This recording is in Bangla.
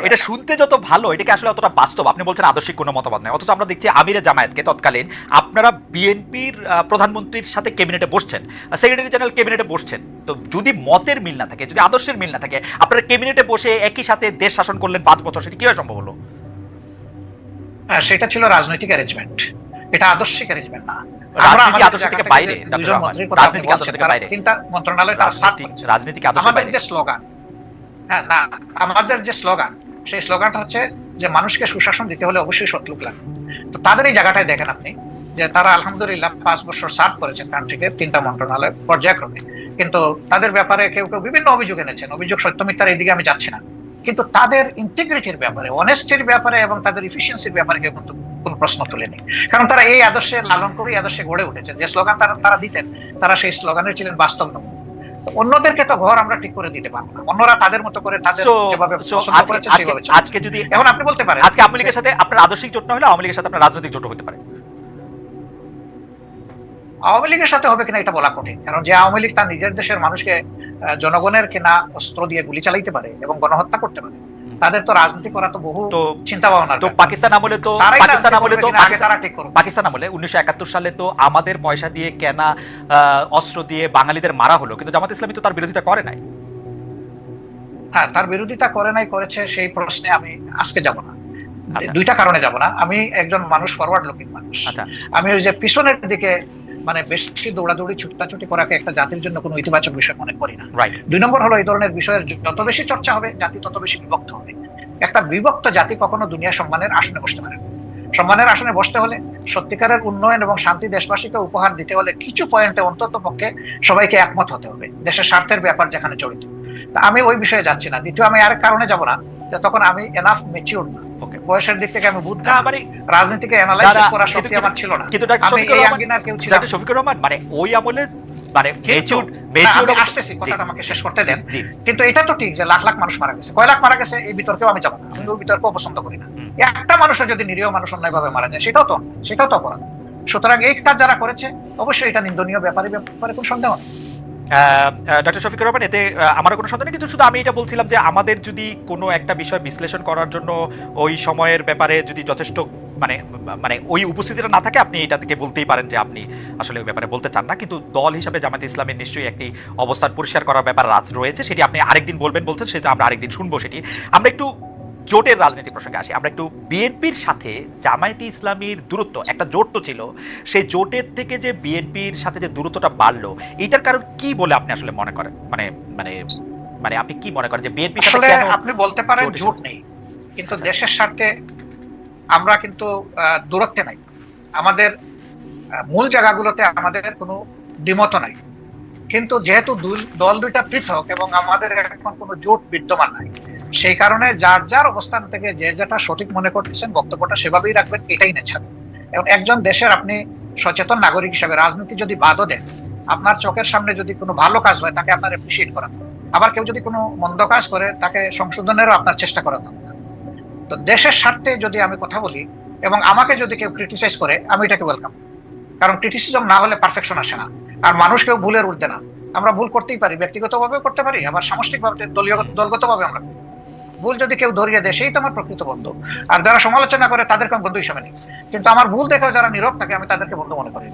এটা শুনতে যত ভালো, এটাকে আসলে অতটা বাস্তব। আপনি বলছেন আদর্শিক কোনো মতবাদ নাই, অথচ আমরা দেখছি আমিরে জামায়াতকে তৎকালীন আপনারা বিএনপির প্রধানমন্ত্রীর সাথে ক্যাবিনেটে বসছেন, সেক্রেটারি জেনারেল ক্যাবিনেটে বসছেন। তো যদি মতের মিল না থাকে, যদি আদর্শের মিল না থাকে, আপনারা ক্যাবিনেটে বসে একই সাথে দেশ শাসন করলেন 5 বছর, সেটা কিভাবে সম্ভব হলো? সেটা ছিল রাজনৈতিক অ্যারেঞ্জমেন্ট, এটা আদর্শিক অ্যারেঞ্জমেন্ট না। রাজনীতি আদর্শ থেকে বাইরে, রাজনীতি আদর্শ থেকে বাইরে, তিনটা মন্ত্রণালয় তারা সার্ভ করেছে। রাজনীতি আদর্শ আমাদের বাইরে। যে স্লোগান, হ্যাঁ না, আমাদের যে স্লোগান, সেই স্লোগানটা হচ্ছে যে মানুষকে সুশাসন দিতে হলে অবশ্যই সৎ লোক লাগবে। তো তাদের এই জায়গাটায় দেখেন আপনি যে তারা আলহামদুলিল্লাহ 5 বছর সার্ভ করেছেন কান্ট্রিকে, তিনটা মন্ত্রণালয় পর্যায়ক্রমে। কিন্তু তাদের ব্যাপারে কেউ কেউ বিভিন্ন অভিযোগ এনেছেন, অভিযোগ সত্য মিথ্যার এইদিকে আমি যাচ্ছি না, কিন্তু তাদের ইন্টিগ্রিটির ব্যাপারে, অনেস্টির ব্যাপারে এবং তাদের ইফিসিয়েন্সির ব্যাপারে কেউ কিন্তু কোনো প্রশ্ন তুলেনি। কারণ তারা এই আদর্শে লালন করে আদর্শে গড়ে উঠেছেন। যে স্লোগান তারা দিতেন, তারা সেই স্লোগানের ছিলেন বাস্তব নমুনা। অন্যদেরকে তো ঘর আমরা ঠিক করে দিতে পারবো না, অন্যরা তাদের মতো করে তাদের যেভাবে পছন্দ করেছে সেভাবে চলবে। আজকে যদি এখন আপনি বলতে পারেন আজকে আওয়ামী লীগের সাথে আপনার আদর্শিক জোট না হলে আওয়ামী লীগের সাথে আপনার রাজনৈতিক জোট হতে পারে। আওয়ামী লীগের সাথে হবে কিনা এটা বলা কঠিন, কারণ যে আওয়ামী লীগ তার নিজের দেশের মানুষকে জনগণের কেনা অস্ত্র দিয়ে গুলি চালাইতে পারে এবং গণহত্যা করতে পারে, তাদের তো রাজনীতি করা তো বহু চিন্তা ভাবনা। তো পাকিস্তান আমলে তো পাকিস্তান আমলে 1971 সালে তো আমাদের পয়সা দিয়ে কেনা অস্ত্র দিয়ে বাঙালিদের মারা হলো, কিন্তু জামাত ইসলামী তো তার বিরোধিতা করে নাই। হ্যাঁ, তার বিরোধিতা করে নাই, করেছে, সেই প্রশ্নে আমি আজকে যাব না। দুইটা কারণে যাব না। আমি একজন মানুষ, ফরওয়ার্ড লুকিং মানুষ। আমি ওই যে পিছনের দিকে মানে বেশি দৌড়াদৌড়ি ছুটাছুটি করাকে একটা জাতির জন্য কোনো ইতিবাচক বিষয় মনে করি না। 2 নম্বর হলো, এই ধরনের বিষয়ের যত বেশি চর্চা হবে জাতি তত বেশি বিভক্ত হবে। একটা বিভক্ত জাতি কখনো দুনিয়া সম্মানের আসনে বসতে পারে না। সম্মানের আসনে বসতে হলে, সত্যিকারের উন্নয়ন এবং শান্তি দেশবাসীকে উপহার দিতে হলে কিছু পয়েন্টে অন্তত পক্ষে সবাইকে একমত হতে হবে, দেশের স্বার্থের ব্যাপার যেখানে জড়িত। আমি ওই বিষয়ে যাচ্ছি না। দ্বিতীয়, আমি আরেক কারণে যাব না, যে তখন আমি এনাফ ম্যাচিউর না, বয়সের দিক থেকে আমি বুদ্ধি, রাজনীতিকে অ্যানালাইসিস করার শক্তি আমার ছিল না। কিন্তু আমি এই আঙ্গিনার কেউ ছিলাম। ডক্টর শফিকুর রহমান মানে ওই আমলে মানে আসতেছি, কথাটা আমাকে শেষ করতে দেন। কিন্তু এটা তো ঠিক যে লাখ লাখ মানুষ মারা গেছে, কয় লাখ মারা গেছে, এই বিতর্কেও আমি যাব না। আমি ওই বিতর্ক পছন্দ করি না। একটা মানুষের যদি নিরীহ মানুষ অন্যায়ভাবে মারা যায়, সেটাও তো অপরাধ। সুতরাং এই কাজ যারা করেছে অবশ্যই এটা নিন্দনীয়, ব্যাপারে কোনো সন্দেহ নেই। ডক্টর শফিকুর রহমান, এতে আমার কোনো সন্দেহ নেই, কিন্তু শুধু আমি এটা বলছিলাম যে আমাদের যদি কোনো একটা বিষয় বিশ্লেষণ করার জন্য ওই সময়ের ব্যাপারে যদি যথেষ্ট মানে মানে ওই উপস্থিতিটা না থাকে, আপনি এটা থেকে বলতেই পারেন যে আপনি আসলে ওই ব্যাপারে বলতে চান না। কিন্তু দল হিসাবে জামাত ইসলামের নিশ্চয়ই একটি অবস্থান পরিষ্কার করার ব্যাপার রয়েছে, সেটি আপনি আরেকদিন বলছেন, সেটা আমরা আরেকদিন শুনবো। সেটি আমরা একটু জোটের রাজনীতি প্রসঙ্গে আসি। আমরা একটু বিএনপির সাথে জামায়াতে ইসলামীর দূরত্ব, একটা জোট তো ছিল, সেই জোটের থেকে যে বিএনপির সাথে যে দূরত্বটা বাড়লো, এইটার কারণ কি বলে আপনি আসলে মনে করেন? মানে মানে মানে আপনি কি মনে করেন যে বিএনপির সাথে কেন? আপনি বলতে পারেন জোট নেই, কিন্তু দেশের স্বার্থে আমরা কিন্তু দূরত্বে নাই। আমাদের মূল জায়গাগুলোতে আমাদের কোনো দ্বিমত নাই, কিন্তু যেহেতু দল দুইটা পৃথক এবং আমাদের এখন কোনো জোট বিদ্যমান নাই, সেই কারণে যার যার অবস্থান থেকে যে যেটা সঠিক মনে করতেছেন বক্তব্যটা সেভাবেই রাখবেন, এটাই নেচার। এবং একজন দেশের আপনি সচেতন নাগরিক হিসেবে রাজনীতি যদি বাদও দেন, আপনার চোখের সামনে যদি কোনো ভালো কাজ হয় তাকে আপনার অ্যাপ্রিসিয়েট করা দরকার, আবার কেউ যদি কোনো মন্দ কাজ করে তাকে সংশোধনেরও আপনার চেষ্টা করা দরকার। তো দেশের স্বার্থে যদি আমি কথা বলি এবং আমাকে যদি কেউ ক্রিটিসাইজ করে, আমি এটাকে ওয়েলকাম, কারণ ক্রিটিসিজম না হলে পারফেকশন আসে না। আর মানুষ কেউ ভুলের ঊর্ধ্বে না, আমরা ভুল করতেই পারি, ব্যক্তিগতভাবেও করতে পারি, আবার সামষ্টিকভাবে দলগতভাবে আমরা ভুল যদি কেউ ধরিয়ে দেয় সেই তো আমার প্রকৃত বন্ধু। আর যারা সমালোচনা করে তাদেরকে আমি বন্ধু হিসাবে নিই, কিন্তু আমার ভুল দেখেও যারা নীরব থাকে আমি তাদেরকে বন্ধু মনে করি।